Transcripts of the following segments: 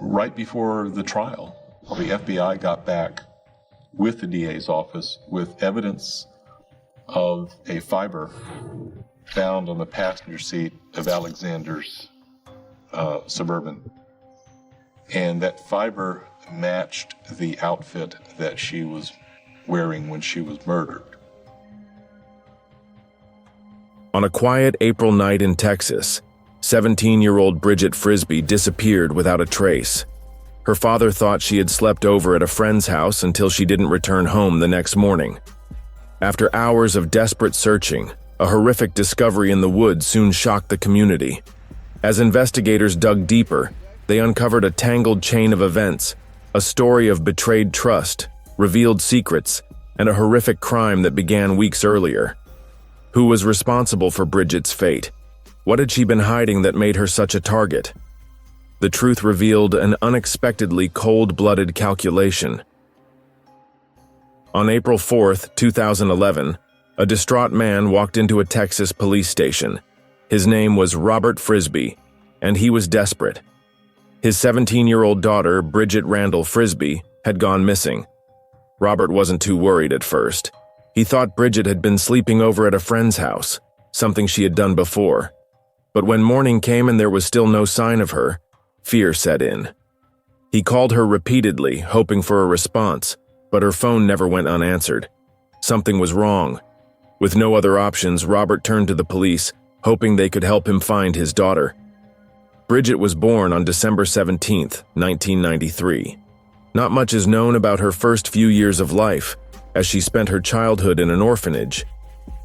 right before the trial, the FBI got back with the DA's office with evidence of a fiber found on the passenger seat of Alexander's Suburban. And that fiber matched the outfit that she was wearing when she was murdered. On a quiet April night in Texas, 17-year-old Bridget Frisbee disappeared without a trace. Her father thought she had slept over at a friend's house until she didn't return home the next morning. After hours of desperate searching, a horrific discovery in the woods soon shocked the community. As investigators dug deeper, they uncovered a tangled chain of events, a story of betrayed trust, revealed secrets, and a horrific crime that began weeks earlier. Who was responsible for Bridget's fate? What had she been hiding that made her such a target? The truth revealed an unexpectedly cold-blooded calculation. On April 4, 2011, a distraught man walked into a Texas police station. His name was Robert Frisbee, and he was desperate. His 17-year-old daughter, Bridget Randall Frisbee, had gone missing. Robert wasn't too worried at first. He thought Bridget had been sleeping over at a friend's house, something she had done before. But when morning came and there was still no sign of her, fear set in. He called her repeatedly, hoping for a response, but her phone never went unanswered. Something was wrong. With no other options, Robert turned to the police, hoping they could help him find his daughter. Bridget was born on December 17, 1993. Not much is known about her first few years of life, as she spent her childhood in an orphanage.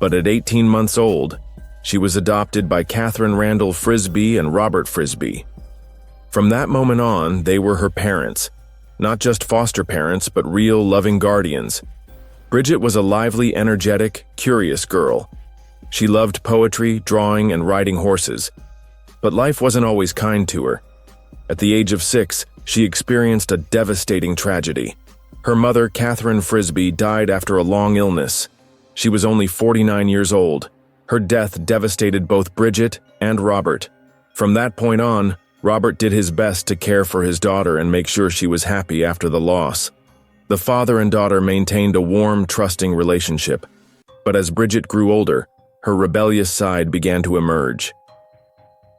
But at 18 months old, she was adopted by Catherine Randall Frisbee and Robert Frisbee. From that moment on, they were her parents. Not just foster parents, but real, loving guardians. Bridget was a lively, energetic, curious girl. She loved poetry, drawing, and riding horses. But life wasn't always kind to her. At the age of 6, she experienced a devastating tragedy. Her mother, Catherine Frisbee, died after a long illness. She was only 49 years old. Her death devastated both Bridget and Robert. From that point on, Robert did his best to care for his daughter and make sure she was happy after the loss. The father and daughter maintained a warm, trusting relationship. But as Bridget grew older, her rebellious side began to emerge.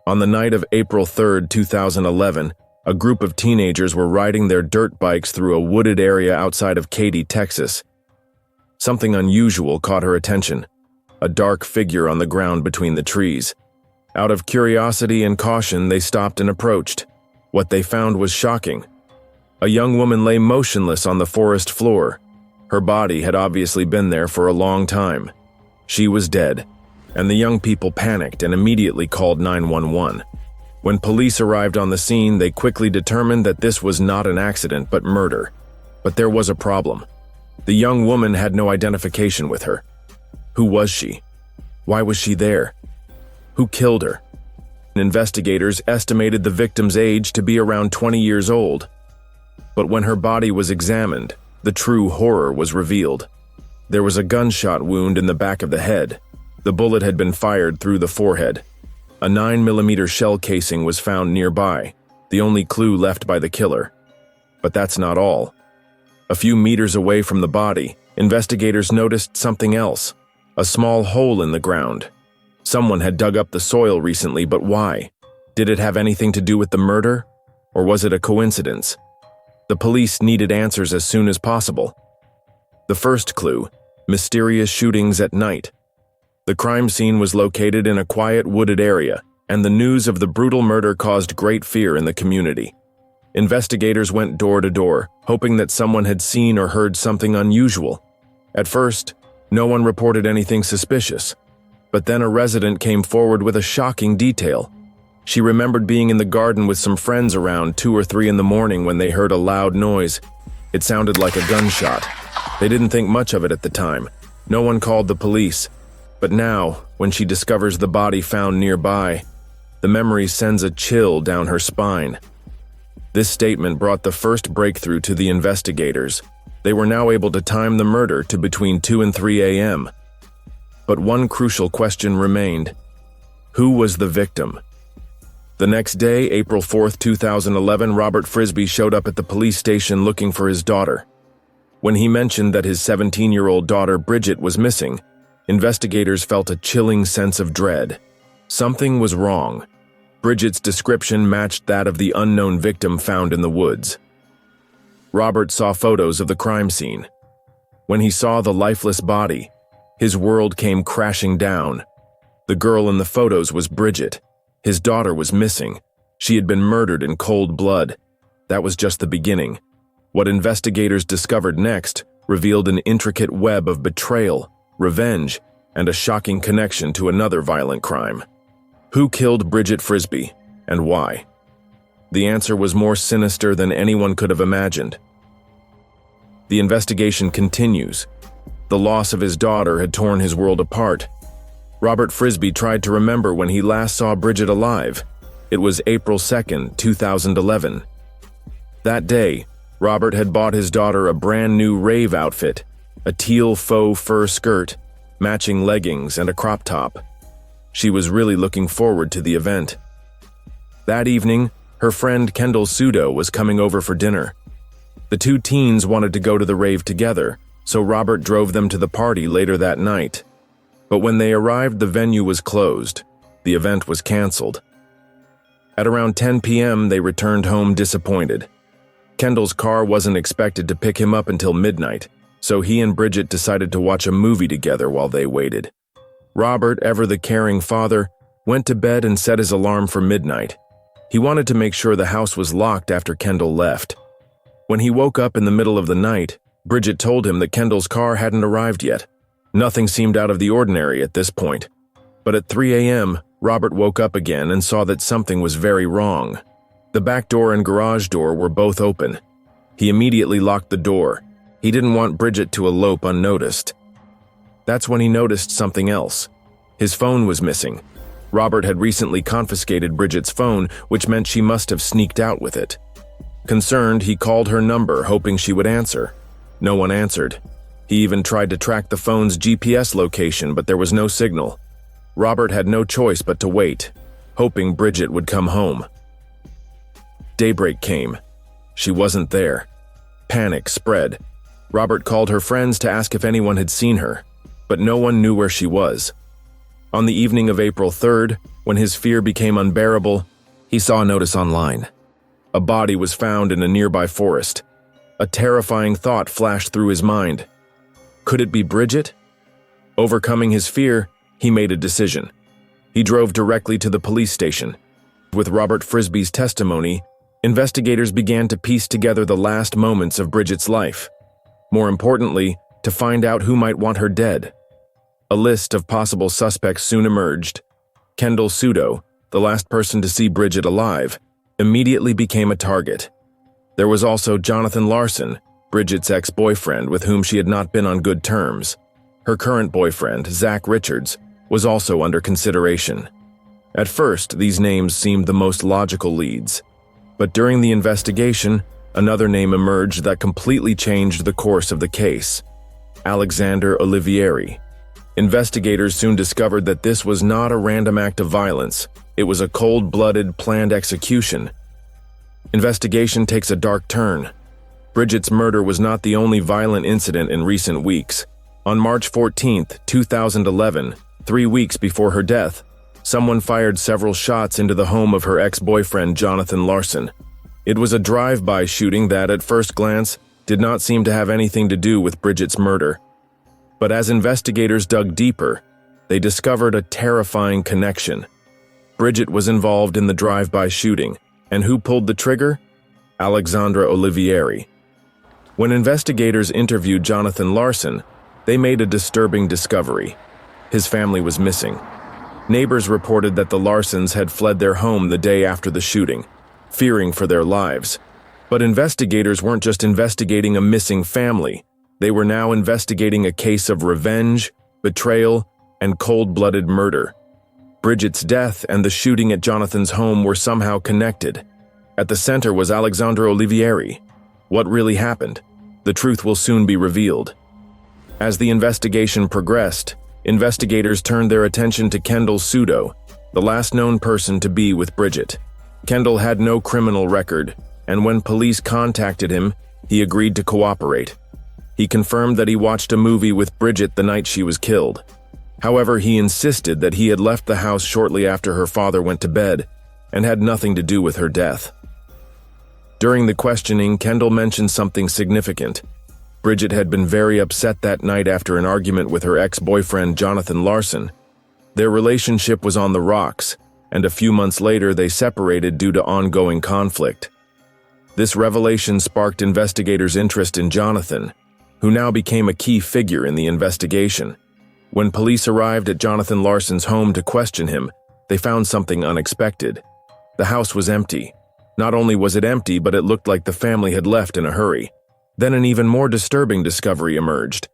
On the night of April 3, 2011, a group of teenagers were riding their dirt bikes through a wooded area outside of Katy, Texas. Something unusual caught her attention: a dark figure on the ground between the trees. Out of curiosity and caution, they stopped and approached. What they found was shocking. A young woman lay motionless on the forest floor. Her body had obviously been there for a long time. She was dead, and the young people panicked and immediately called 911. When police arrived on the scene, they quickly determined that this was not an accident but murder. But there was a problem. The young woman had no identification with her. Who was she? Why was she there? Who killed her? Investigators estimated the victim's age to be around 20 years old. But when her body was examined, the true horror was revealed. There was a gunshot wound in the back of the head. The bullet had been fired through the forehead. A 9mm shell casing was found nearby, the only clue left by the killer. But that's not all. A few meters away from the body, investigators noticed something else: a small hole in the ground. Someone had dug up the soil recently, but why? Did it have anything to do with the murder? Or was it a coincidence? The police needed answers as soon as possible. The first clue: mysterious shootings at night. The crime scene was located in a quiet wooded area, and the news of the brutal murder caused great fear in the community. Investigators went door to door, hoping that someone had seen or heard something unusual. At first, no one reported anything suspicious. But then a resident came forward with a shocking detail. She remembered being in the garden with some friends around 2 or 3 in the morning when they heard a loud noise. It sounded like a gunshot. They didn't think much of it at the time. No one called the police. But now, when she discovers the body found nearby, the memory sends a chill down her spine. This statement brought the first breakthrough to the investigators. They were now able to time the murder to between 2 and 3 a.m. But one crucial question remained: who was the victim? The next day, April 4th, 2011, Robert Frisbee showed up at the police station looking for his daughter. When he mentioned that his 17-year-old daughter, Bridget, was missing, investigators felt a chilling sense of dread. Something was wrong. Bridget's description matched that of the unknown victim found in the woods. Robert saw photos of the crime scene. When he saw the lifeless body, his world came crashing down. The girl in the photos was Bridget. His daughter was missing. She had been murdered in cold blood. That was just the beginning. What investigators discovered next revealed an intricate web of betrayal, revenge, and a shocking connection to another violent crime. Who killed Bridget Frisbee, and why? The answer was more sinister than anyone could have imagined. The investigation continues. The loss of his daughter had torn his world apart. Robert Frisbee tried to remember when he last saw Bridget alive. It was April 2nd, 2011. That day, Robert had bought his daughter a brand new rave outfit, a teal faux fur skirt, matching leggings, and a crop top. She was really looking forward to the event. That evening, her friend Kendall Sudo was coming over for dinner. The two teens wanted to go to the rave together, so Robert drove them to the party later that night. But when they arrived, the venue was closed. The event was canceled. At around 10 p.m., they returned home disappointed. Kendall's car wasn't expected to pick him up until midnight, so he and Bridget decided to watch a movie together while they waited. Robert, ever the caring father, went to bed and set his alarm for midnight. He wanted to make sure the house was locked after Kendall left. When he woke up in the middle of the night, Bridget told him that Kendall's car hadn't arrived yet. Nothing seemed out of the ordinary at this point. But at 3 a.m., Robert woke up again and saw that something was very wrong. The back door and garage door were both open. He immediately locked the door. He didn't want Bridget to elope unnoticed. That's when he noticed something else. His phone was missing. Robert had recently confiscated Bridget's phone, which meant she must have sneaked out with it. Concerned, he called her number, hoping she would answer. No one answered. He even tried to track the phone's GPS location, but there was no signal. Robert had no choice but to wait, hoping Bridget would come home. Daybreak came. She wasn't there. Panic spread. Robert called her friends to ask if anyone had seen her, but no one knew where she was. On the evening of April 3rd, when his fear became unbearable, he saw a notice online. A body was found in a nearby forest. A terrifying thought flashed through his mind. Could it be Bridget? Overcoming his fear, he made a decision. He drove directly to the police station. With Robert Frisbee's testimony, investigators began to piece together the last moments of Bridget's life. More importantly, to find out who might want her dead. A list of possible suspects soon emerged. Kendall Sudo, the last person to see Bridget alive, immediately became a target. There was also Jonathan Larsson, Bridget's ex-boyfriend with whom she had not been on good terms. Her current boyfriend, Zach Richards, was also under consideration. At first, these names seemed the most logical leads. But during the investigation, another name emerged that completely changed the course of the case. Alexander Olivieri. Investigators soon discovered that this was not a random act of violence. It was a cold-blooded, planned execution. Investigation takes a dark turn. Bridget's murder was not the only violent incident in recent weeks. On March 14, 2011, 3 weeks before her death, someone fired several shots into the home of her ex-boyfriend Jonathan Larsson. It was a drive-by shooting that, at first glance, did not seem to have anything to do with Bridget's murder. But as investigators dug deeper, they discovered a terrifying connection. Bridget was involved in the drive-by shooting, and who pulled the trigger? Alexandra Olivieri. When investigators interviewed Jonathan Larsson, they made a disturbing discovery. His family was missing. Neighbors reported that the Larssons had fled their home the day after the shooting, fearing for their lives. But investigators weren't just investigating a missing family. They were now investigating a case of revenge, betrayal, and cold-blooded murder. Bridget's death and the shooting at Jonathan's home were somehow connected. At the center was Alexandra Olivieri. What really happened? The truth will soon be revealed. As the investigation progressed, investigators turned their attention to Kendall Sudo, the last known person to be with Bridget. Kendall had no criminal record, and when police contacted him, he agreed to cooperate. He confirmed that he watched a movie with Bridget the night she was killed. However, he insisted that he had left the house shortly after her father went to bed and had nothing to do with her death. During the questioning, Kendall mentioned something significant. Bridget had been very upset that night after an argument with her ex-boyfriend Jonathan Larsson. Their relationship was on the rocks, and a few months later they separated due to ongoing conflict. This revelation sparked investigators' interest in Jonathan, who now became a key figure in the investigation. When police arrived at Jonathan Larsson's home to question him, they found something unexpected. The house was empty. Not only was it empty, but it looked like the family had left in a hurry. Then an even more disturbing discovery emerged.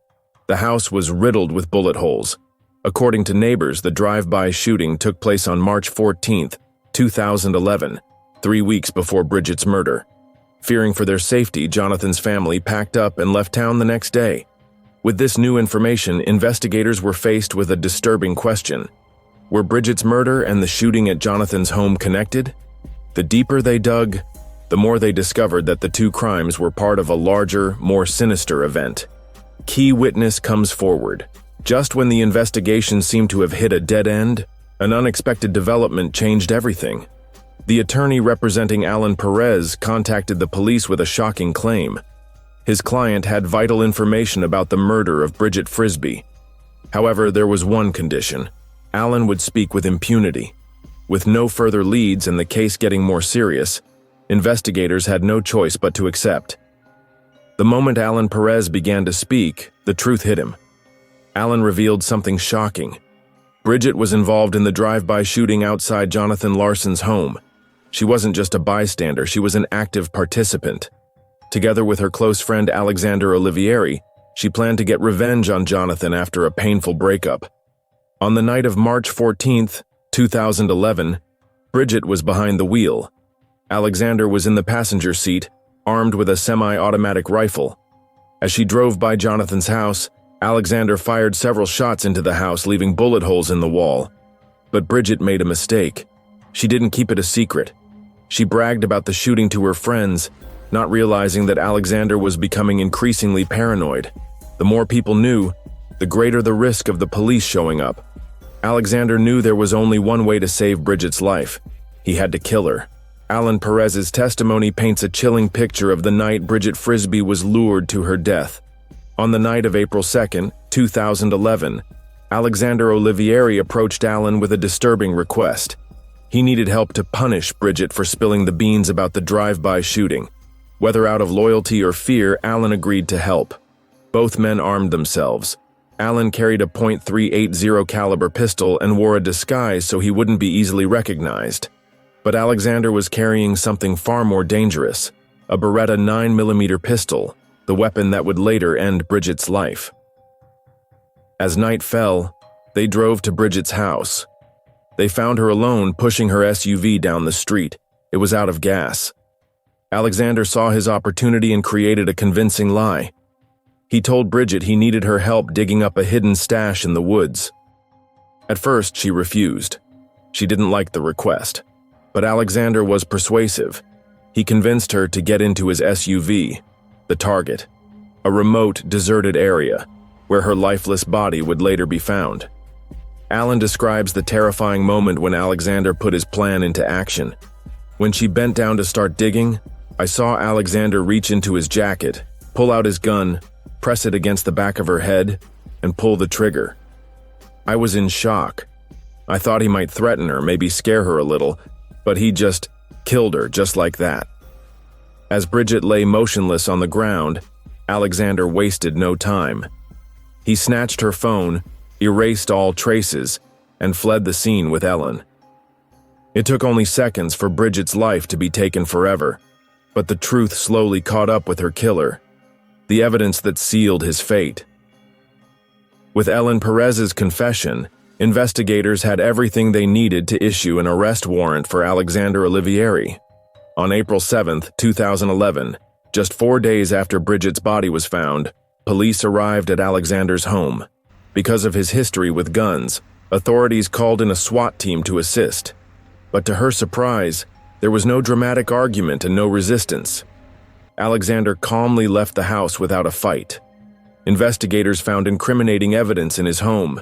The house was riddled with bullet holes. According to neighbors, the drive-by shooting took place on March 14, 2011, 3 weeks before Bridget's murder. Fearing for their safety, Jonathan's family packed up and left town the next day. With this new information, investigators were faced with a disturbing question. Were Bridget's murder and the shooting at Jonathan's home connected? The deeper they dug, the more they discovered that the two crimes were part of a larger, more sinister event. Key witness comes forward. Just when the investigation seemed to have hit a dead end, an unexpected development changed everything. The attorney representing Alan Perez contacted the police with a shocking claim. His client had vital information about the murder of Bridget Frisbee. However, there was one condition. Alan would speak with impunity. With no further leads and the case getting more serious, investigators had no choice but to accept. The moment Alan Perez began to speak, the truth hit him. Alan revealed something shocking. Bridget was involved in the drive-by shooting outside Jonathan Larsson's home. She wasn't just a bystander, she was an active participant. Together with her close friend Alexander Olivieri, she planned to get revenge on Jonathan after a painful breakup. On the night of March 14, 2011, Bridget was behind the wheel. Alexander was in the passenger seat, armed with a semi-automatic rifle. As she drove by Jonathan's house, Alexander fired several shots into the house, leaving bullet holes in the wall. But Bridget made a mistake. She didn't keep it a secret. She bragged about the shooting to her friends, not realizing that Alexander was becoming increasingly paranoid. The more people knew, the greater the risk of the police showing up. Alexander knew there was only one way to save Bridget's life. He had to kill her. Alan Perez's testimony paints a chilling picture of the night Bridget Frisbee was lured to her death. On the night of April 2, 2011, Alexander Olivieri approached Alan with a disturbing request. He needed help to punish Bridget for spilling the beans about the drive-by shooting. Whether out of loyalty or fear, Alan agreed to help. Both men armed themselves. Alan carried a .380 caliber pistol and wore a disguise so he wouldn't be easily recognized. But Alexander was carrying something far more dangerous, a Beretta 9mm pistol, the weapon that would later end Bridget's life. As night fell, they drove to Bridget's house. They found her alone, pushing her SUV down the street. It was out of gas. Alexander saw his opportunity and created a convincing lie. He told Bridget he needed her help digging up a hidden stash in the woods. At first, she refused. She didn't like the request. But Alexander was persuasive. He convinced her to get into his SUV, the target, a remote, deserted area where her lifeless body would later be found. Alan describes the terrifying moment when Alexander put his plan into action. When she bent down to start digging, I saw Alexander reach into his jacket, pull out his gun, press it against the back of her head, and pull the trigger. I was in shock. I thought he might threaten her, maybe scare her a little, but he just killed her just like that. As Bridget lay motionless on the ground, Alexander wasted no time. He snatched her phone, erased all traces, and fled the scene with Ellen. It took only seconds for Bridget's life to be taken forever, but the truth slowly caught up with her killer, the evidence that sealed his fate. With Ellen Perez's confession, investigators had everything they needed to issue an arrest warrant for Alexander Olivieri. On April 7, 2011, just 4 days after Bridget's body was found, police arrived at Alexander's home. Because of his history with guns, authorities called in a SWAT team to assist. But to her surprise, There was no dramatic argument and no resistance. Alexander calmly left the house without a fight. Investigators found incriminating evidence in his home: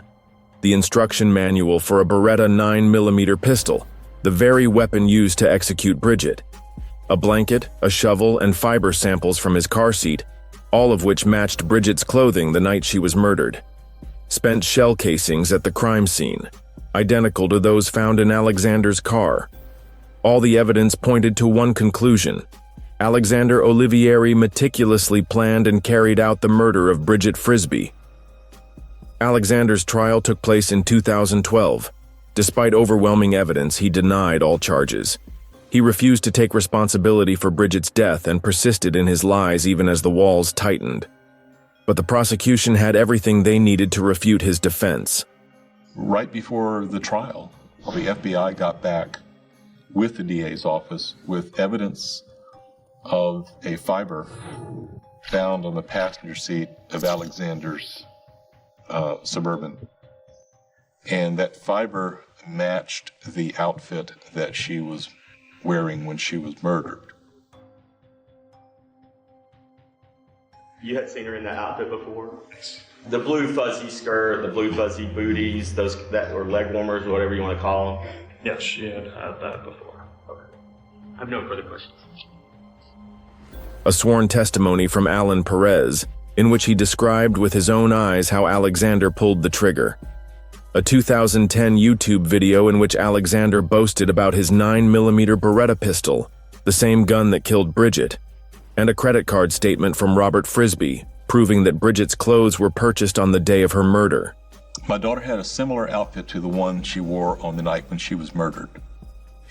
the instruction manual for a Beretta 9mm pistol, the very weapon used to execute Bridget, a blanket, a shovel, and fiber samples from his car seat, all of which matched Bridget's clothing the night she was murdered. Spent shell casings at the crime scene, identical to those found in Alexander's car. All the evidence pointed to one conclusion: Alexander Olivieri meticulously planned and carried out the murder of Bridget Frisbee. Alexander's trial took place in 2012. Despite overwhelming evidence, he denied all charges. He refused to take responsibility for Bridget's death and persisted in his lies even as the walls tightened. But the prosecution had everything they needed to refute his defense. Right before the trial, the FBI got back with the DA's office with evidence of a fiber found on the passenger seat of Alexander's Suburban. And that fiber matched the outfit that she was wearing when she was murdered. You had seen her in that outfit before? The blue fuzzy skirt, the blue fuzzy booties, those that were leg warmers, whatever you want to call them? Yes, she had had that before. Okay. I have no further questions. A sworn testimony from Alan Perez, in which he described with his own eyes how Alexander pulled the trigger. A 2010 YouTube video in which Alexander boasted about his 9mm Beretta pistol, the same gun that killed Bridget, and a credit card statement from Robert Frisbee, proving that Bridget's clothes were purchased on the day of her murder. My daughter had a similar outfit to the one she wore on the night when she was murdered.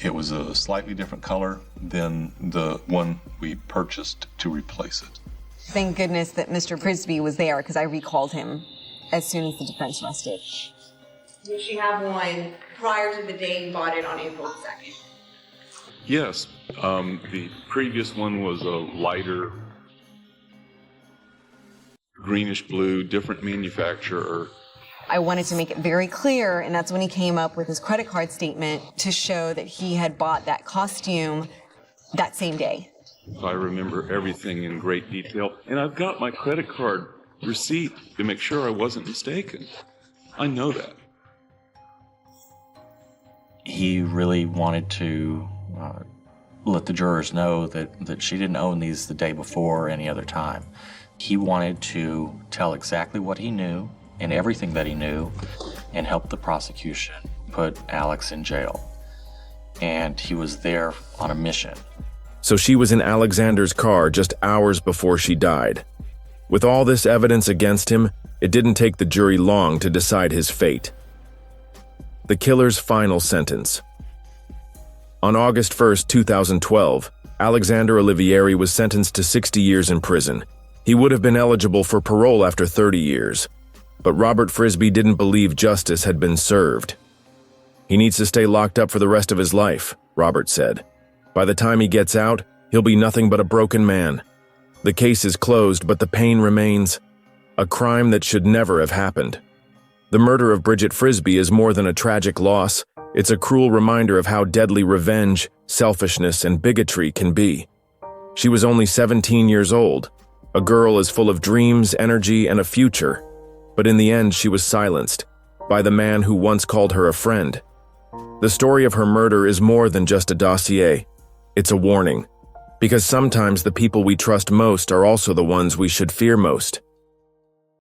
It was a slightly different color than the one we purchased to replace it. Thank goodness that Mr. Frisbee was there, because I recalled him as soon as the defense rested. Did she have one prior to the day you bought it on April 2nd? Yes, the previous one was a lighter greenish blue, different manufacturer. I wanted to make it very clear, and that's when he came up with his credit card statement to show that he had bought that costume that same day. I remember everything in great detail, and I've got my credit card receipt to make sure I wasn't mistaken. I know that. He really wanted to let the jurors know that she didn't own these the day before or any other time. He wanted to tell exactly what he knew and everything that he knew and help the prosecution put Alex in jail. And he was there on a mission. So she was in Alexander's car just hours before she died. With all this evidence against him, it didn't take the jury long to decide his fate. The killer's final sentence. On August 1, 2012, Alexander Olivieri was sentenced to 60 years in prison. He would have been eligible for parole after 30 years. But Robert Frisbee didn't believe justice had been served. He needs to stay locked up for the rest of his life, Robert said. By the time he gets out, he'll be nothing but a broken man. The case is closed, but the pain remains. A crime that should never have happened. The murder of Bridget Frisbee is more than a tragic loss. It's a cruel reminder of how deadly revenge, selfishness, and bigotry can be. She was only 17 years old, a girl as full of dreams, energy, and a future. But in the end, she was silenced by the man who once called her a friend. The story of her murder is more than just a dossier. It's a warning, because sometimes the people we trust most are also the ones we should fear most.